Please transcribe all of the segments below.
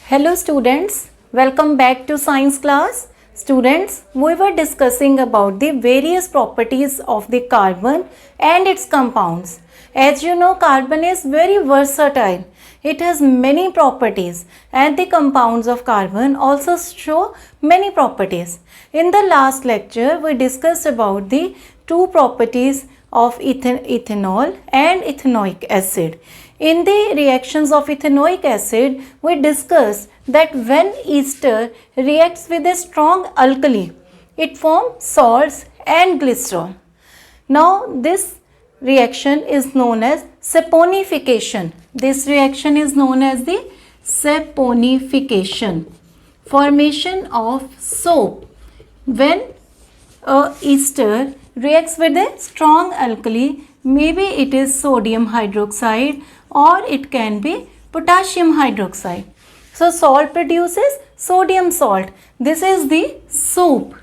Hello students, welcome back to science class. Students, we were discussing about the various properties of the carbon and its compounds. As you know, carbon is very versatile. It has many properties and the compounds of carbon also show many properties. In the last lecture, we discussed about the two properties of ethanol and ethanoic acid. In the reactions of ethanoic acid, we discussed that when ester reacts with a strong alkali, it forms salts and glycerol. Now, this reaction is known as saponification. This reaction is known as the saponification. Formation of soap. When a ester reacts with a strong alkali, maybe it is sodium hydroxide or it can be potassium hydroxide. So salt produces sodium salt. This is the soap.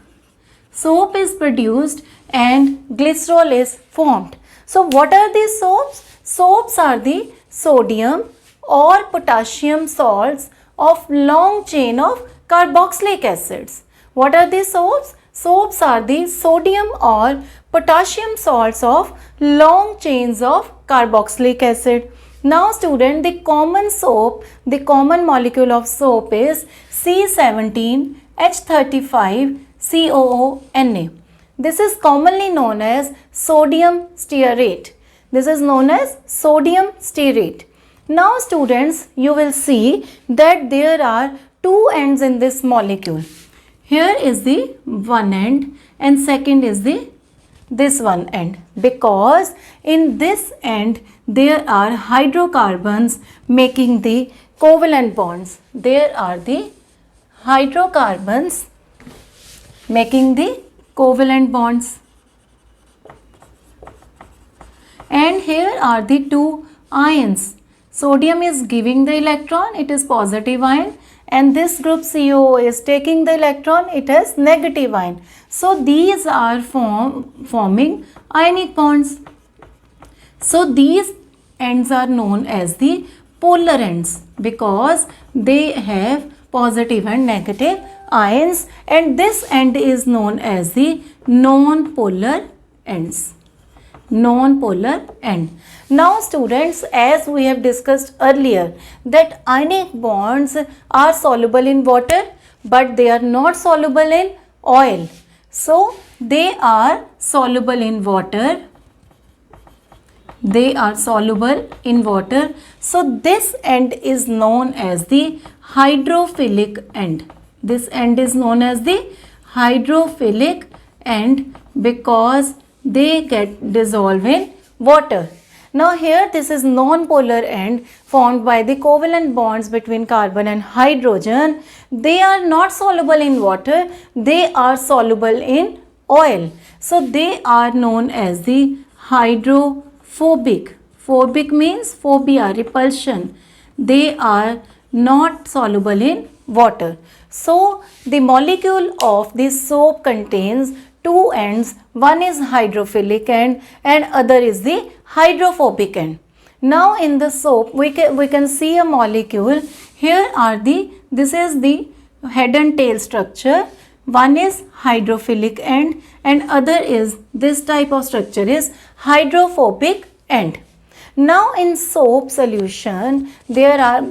Soap is produced and glycerol is formed. So what are these soaps? Soaps are the sodium or potassium salts of long chain of carboxylic acids. What are these soaps? Soaps are the sodium or potassium salts of long chains of carboxylic acid. Now student, the common soap, the common molecule of soap is C17H35COONa. This is commonly known as sodium stearate. This is known as sodium stearate. Now students, you will see that there are two ends in this molecule. Here is the one end and second is this one end, because in this end there are hydrocarbons making the covalent bonds. There are the hydrocarbons making the covalent bonds. And here are the two ions. Sodium is giving the electron, it is positive ion, and this group COO is taking the electron, it has negative ion. So these are forming ionic bonds. So these ends are known as the polar ends because they have positive and negative ions, and this end is known as the non-polar ends. Non-polar end. Now students, as we have discussed earlier, that ionic bonds are soluble in water but they are not soluble in oil. So they are soluble in water. They are soluble in water. So this end is known as the hydrophilic end. This end is known as the hydrophilic end because they get dissolved in water. Now here this is non-polar end formed by the covalent bonds between carbon and hydrogen. They are not soluble in water, they are soluble in oil. So they are known as the hydrophobic. Phobic means phobia, repulsion. They are not soluble in water. So the molecule of this soap contains two ends. One is hydrophilic end and other is the hydrophobic end. Now in the soap we can see a molecule. Here are this is the head and tail structure. One is hydrophilic end and other is this type of structure is hydrophobic end. Now in soap solution there are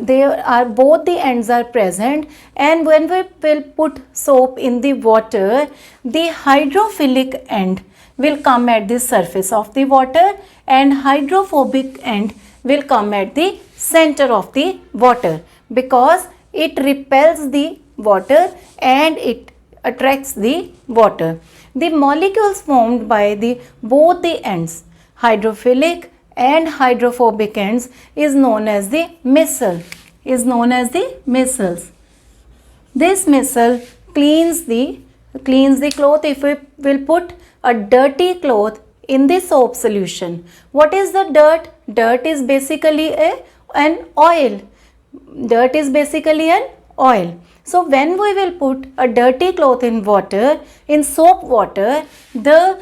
both the ends are present, and when we will put soap in the water, the hydrophilic end will come at the surface of the water and hydrophobic end will come at the center of the water because it repels the water and it attracts the water. The molecules formed by both the ends, hydrophilic and hydrophobic ends, is known as the micelle. This micelle cleans the cloth. If we will put a dirty cloth in the soap solution, what is the dirt? Dirt is basically an oil. Dirt is basically an oil. So when we will put a dirty cloth in water, in soap water, the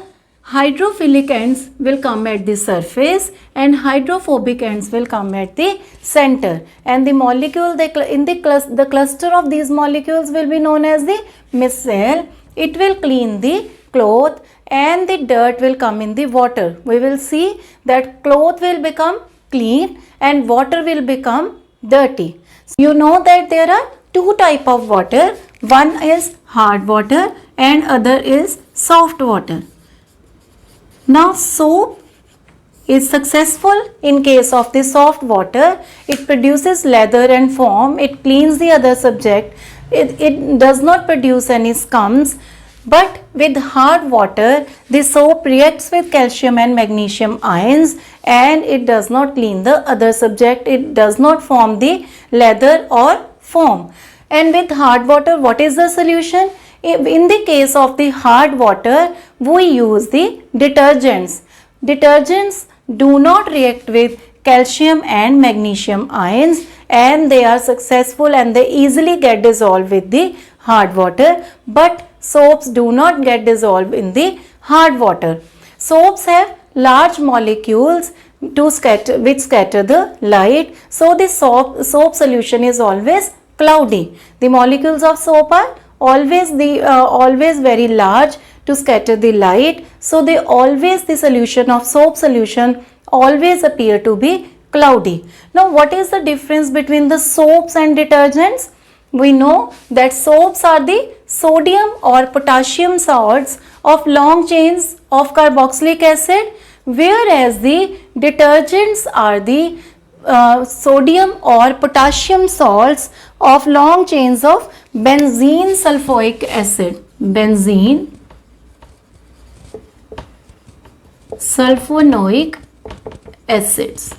hydrophilic ends will come at the surface and hydrophobic ends will come at the center, and the molecule the cluster of these molecules will be known as the micelle. It will clean the cloth and the dirt will come in the water. We will see that cloth will become clean and water will become dirty. You know that there are two type of water. One is hard water and other is soft water. Now soap is successful in case of the soft water. It produces lather and foam. It cleans the other subject. It does not produce any scums. But with hard water, the soap reacts with calcium and magnesium ions and it does not clean the other subject. It does not form the lather or foam. And with hard water, what is the solution? In the case of the hard water, we use the detergents. Detergents do not react with calcium and magnesium ions and they are successful and they easily get dissolved with the hard water, but soaps do not get dissolved in the hard water. Soaps have large molecules which scatter the light, so the soap solution is always cloudy. The molecules of soap are always very large to scatter the light, so the solution of soap solution always appear to be cloudy. Now what is the difference between the soaps and detergents? We know that soaps are the sodium or potassium salts of long chains of carboxylic acid, whereas the detergents are the sodium or potassium salts of long chains of benzene sulfuric acid. Benzene sulfonic acids.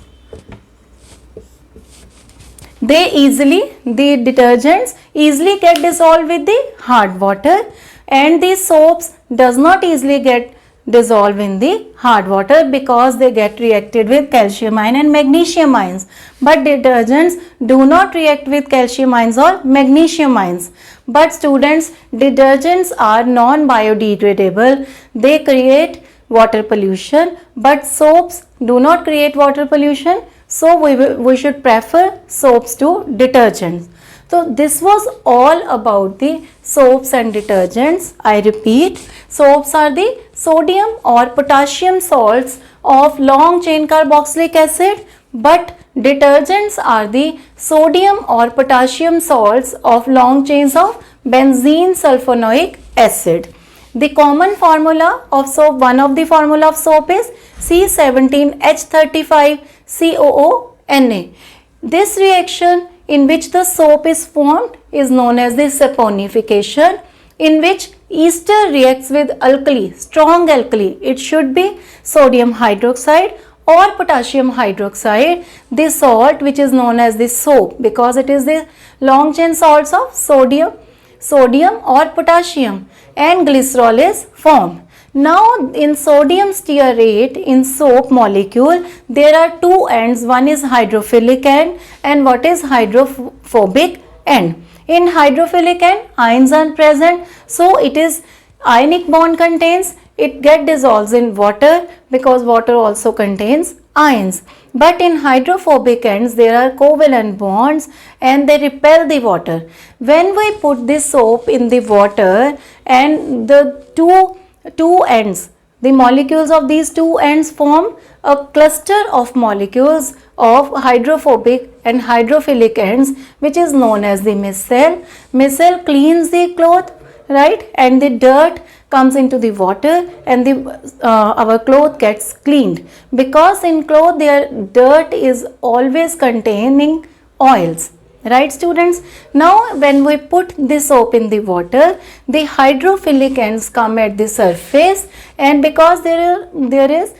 The detergents easily get dissolved with the hard water and the soaps does not easily get dissolved in the hard water because they get reacted with calcium ion and magnesium ions. But detergents do not react with calcium ions or magnesium ions. But students, detergents are non-biodegradable. They create water pollution, but soaps do not create water pollution. So we should prefer soaps to detergents. So this was all about the soaps and detergents. I repeat, soaps are the sodium or potassium salts of long chain carboxylic acid, but detergents are the sodium or potassium salts of long chains of benzene sulfonic acid. The common formula of soap, one of the formula of soap is C17H35COONA. This reaction in which the soap is formed is known as the saponification, in which ester reacts with alkali, strong alkali. It should be sodium hydroxide or potassium hydroxide, the salt which is known as the soap because it is the long chain salts of sodium or potassium, and glycerol is formed. Now in sodium stearate in soap molecule there are two ends, one is hydrophilic end and what is hydrophobic end. In hydrophilic end ions are present, so it is ionic bond contains, it get dissolves in water because water also contains ions. But in hydrophobic ends there are covalent bonds and they repel the water. When we put this soap in the water and the two ends, the molecules of these two ends form a cluster of molecules of hydrophobic and hydrophilic ends which is known as the micelle. Micelle cleans the cloth, right, and the dirt comes into the water and our cloth gets cleaned because in cloth their dirt is always containing oils. Right students? Now when we put this soap in the water, the hydrophilic ends come at the surface and because there is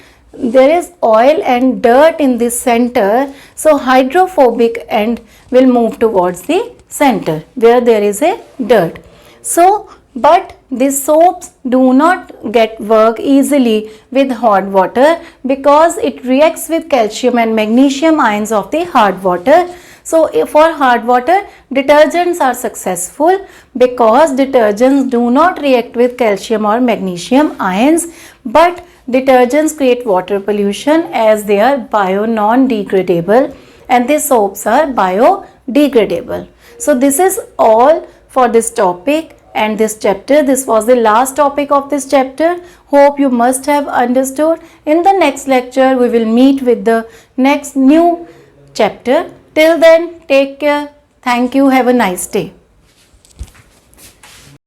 oil and dirt in the center, so hydrophobic end will move towards the center where there is a dirt. So but the soaps do not get work easily with hot water because it reacts with calcium and magnesium ions of the hard water. So for hard water, detergents are successful because detergents do not react with calcium or magnesium ions, but detergents create water pollution as they are bio non-degradable, and the soaps are biodegradable. So this is all for this topic and this chapter. This was the last topic of this chapter. Hope you must have understood. In the next lecture we will meet with the next new chapter. Till then, take care. Thank you. Have a nice day.